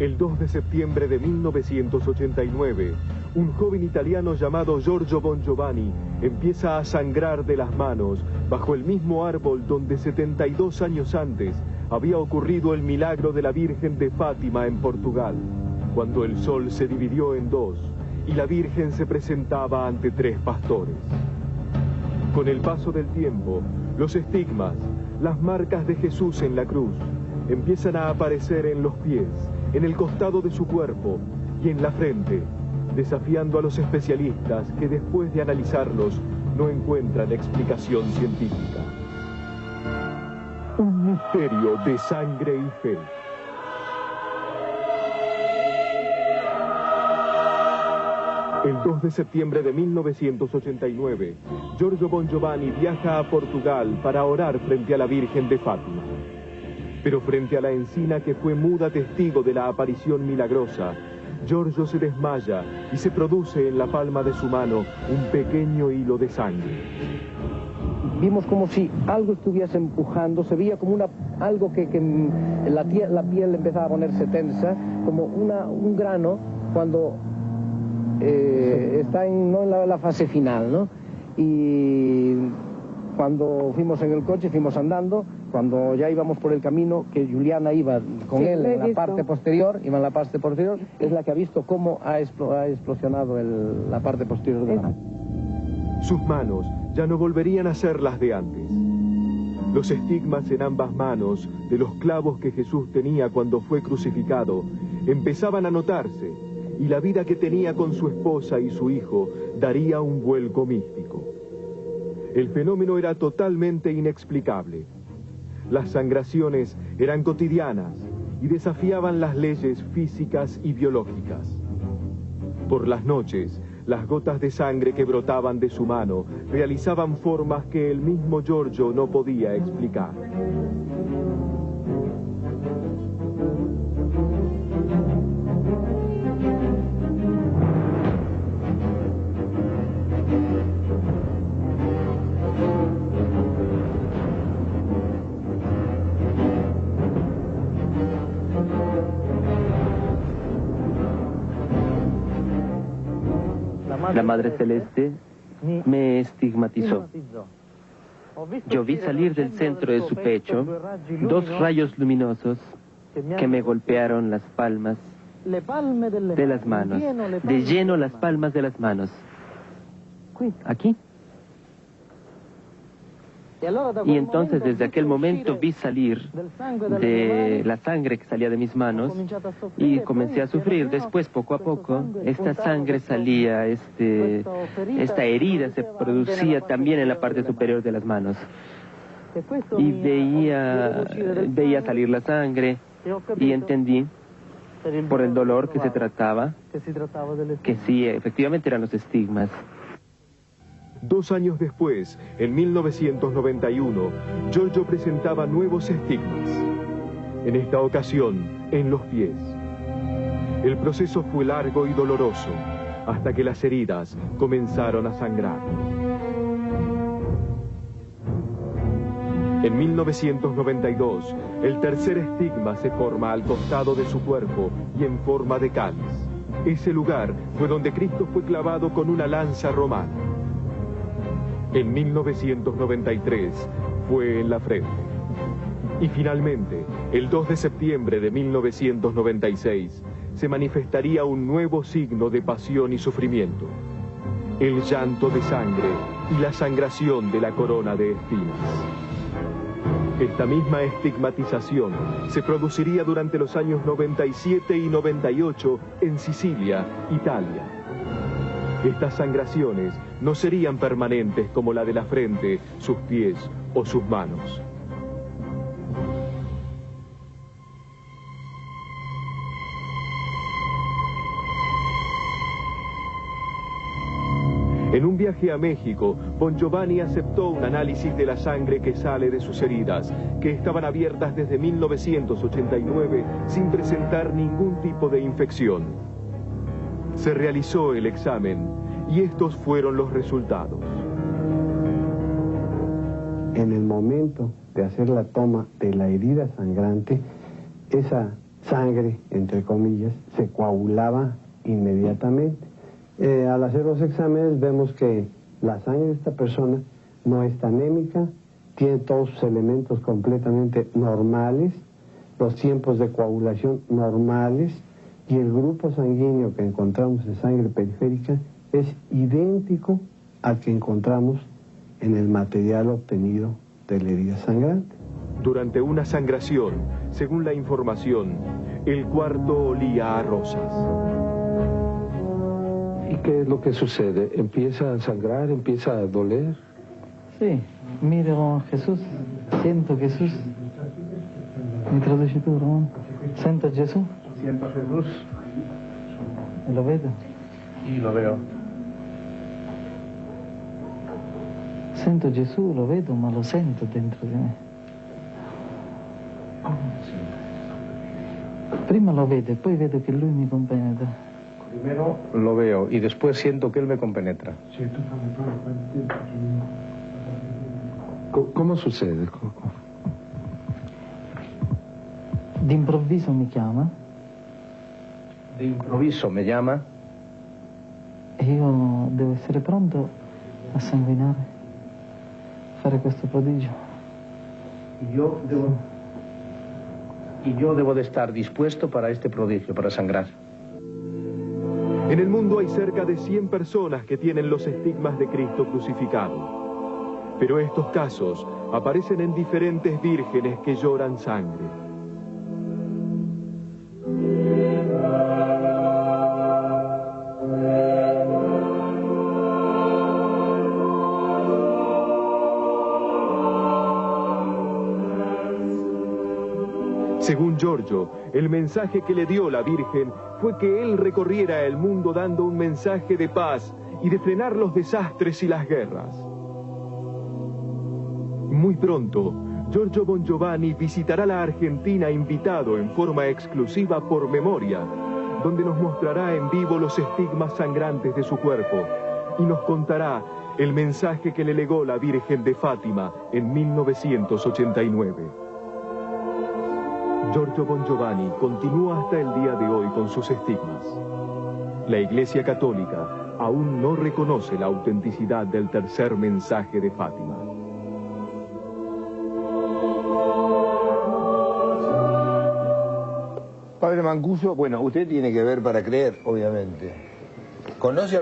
El 2 de septiembre de 1989, un joven italiano llamado Giorgio Bongiovanni empieza a sangrar de las manos bajo el mismo árbol donde 72 años antes había ocurrido el milagro de la Virgen de Fátima en Portugal, cuando el sol se dividió en dos y la Virgen se presentaba ante 3 pastores. Con el paso del tiempo, los estigmas, las marcas de Jesús en la cruz, empiezan a aparecer en los pies, en el costado de su cuerpo y en la frente, desafiando a los especialistas que después de analizarlos no encuentran explicación científica. Un misterio de sangre y fe. El 2 de septiembre de 1989, Giorgio Bongiovanni viaja a Portugal para orar frente a la Virgen de Fátima. Pero frente a la encina que fue muda testigo de la aparición milagrosa, Giorgio se desmaya y se produce en la palma de su mano un pequeño hilo de sangre. Vimos como si algo estuviese empujando, se veía como algo que la piel empezaba a ponerse tensa, como un grano cuando está no en la fase final, ¿no? Y cuando fuimos en el coche, fuimos andando, cuando ya íbamos por el camino, que Juliana iba con él en la parte posterior, es la que ha visto cómo ha explosionado la parte posterior de la mano. Sus manos ya no volverían a ser las de antes. Los estigmas en ambas manos de los clavos que Jesús tenía cuando fue crucificado empezaban a notarse, y la vida que tenía con su esposa y su hijo daría un vuelco místico. El fenómeno era totalmente inexplicable. Las sangraciones eran cotidianas y desafiaban las leyes físicas y biológicas. Por las noches, las gotas de sangre que brotaban de su mano realizaban formas que el mismo Giorgio no podía explicar. La Madre Celeste me estigmatizó. Yo vi salir del centro de su pecho 2 rayos luminosos que me golpearon las palmas de las manos, de lleno las palmas de las manos. Aquí. Y entonces desde aquel momento vi salir de la sangre que salía de mis manos y comencé a sufrir. Después, poco a poco, esta sangre salía, esta herida se producía también en la parte superior de las manos. Y veía salir la sangre y entendí por el dolor que se trataba, que sí, efectivamente eran los estigmas. 2 años después, en 1991, Giorgio presentaba nuevos estigmas. En esta ocasión, en los pies. El proceso fue largo y doloroso, hasta que las heridas comenzaron a sangrar. En 1992, el tercer estigma se forma al costado de su cuerpo y en forma de cáliz. Ese lugar fue donde Cristo fue clavado con una lanza romana. En 1993 fue en la frente. Y finalmente, el 2 de septiembre de 1996, se manifestaría un nuevo signo de pasión y sufrimiento. El llanto de sangre y la sangración de la corona de espinas. Esta misma estigmatización se produciría durante los años 97 y 98 en Sicilia, Italia. Estas sangraciones no serían permanentes como la de la frente, sus pies o sus manos. En un viaje a México, Bongiovanni aceptó un análisis de la sangre que sale de sus heridas, que estaban abiertas desde 1989 sin presentar ningún tipo de infección. Se realizó el examen y estos fueron los resultados. En el momento de hacer la toma de la herida sangrante, esa sangre, entre comillas, se coagulaba inmediatamente. Al hacer los exámenes vemos que la sangre de esta persona no está anémica, tiene todos sus elementos completamente normales, los tiempos de coagulación normales, y el grupo sanguíneo que encontramos en sangre periférica es idéntico al que encontramos en el material obtenido de la herida sangrante. Durante una sangración, según la información, el cuarto olía a rosas. ¿Y qué es lo que sucede? ¿Empieza a sangrar? ¿Empieza a doler? Sí, miro a Jesús, siento Jesús. Mi traduci tu, Ramón. Siento a Jesús. Siento a Jesús. Y lo vedo. Y lo veo. Sento Gesù, lo vedo, ma lo sento dentro di me. Prima lo vedo e poi vedo che lui mi compenetra. Primero lo veo y después siento que él me compenetra. ¿Cómo sucede? D'improvviso mi chiama. De improviso me llama. E io devo essere pronto a sanguinare, fare questo prodigio. Y yo debo de estar dispuesto para este prodigio, para sangrar. En el mundo hay cerca de 100 personas que tienen los estigmas de Cristo crucificado. Pero estos casos aparecen en diferentes vírgenes que lloran sangre. Según Giorgio, el mensaje que le dio la Virgen fue que él recorriera el mundo dando un mensaje de paz y de frenar los desastres y las guerras. Muy pronto, Giorgio Bongiovanni visitará la Argentina invitado en forma exclusiva por Memoria, donde nos mostrará en vivo los estigmas sangrantes de su cuerpo y nos contará el mensaje que le legó la Virgen de Fátima en 1989. Giorgio Bongiovanni continúa hasta el día de hoy con sus estigmas. La Iglesia Católica aún no reconoce la autenticidad del tercer mensaje de Fátima. Padre Mancuso, bueno, usted tiene que ver para creer, obviamente. ¿Conoce algún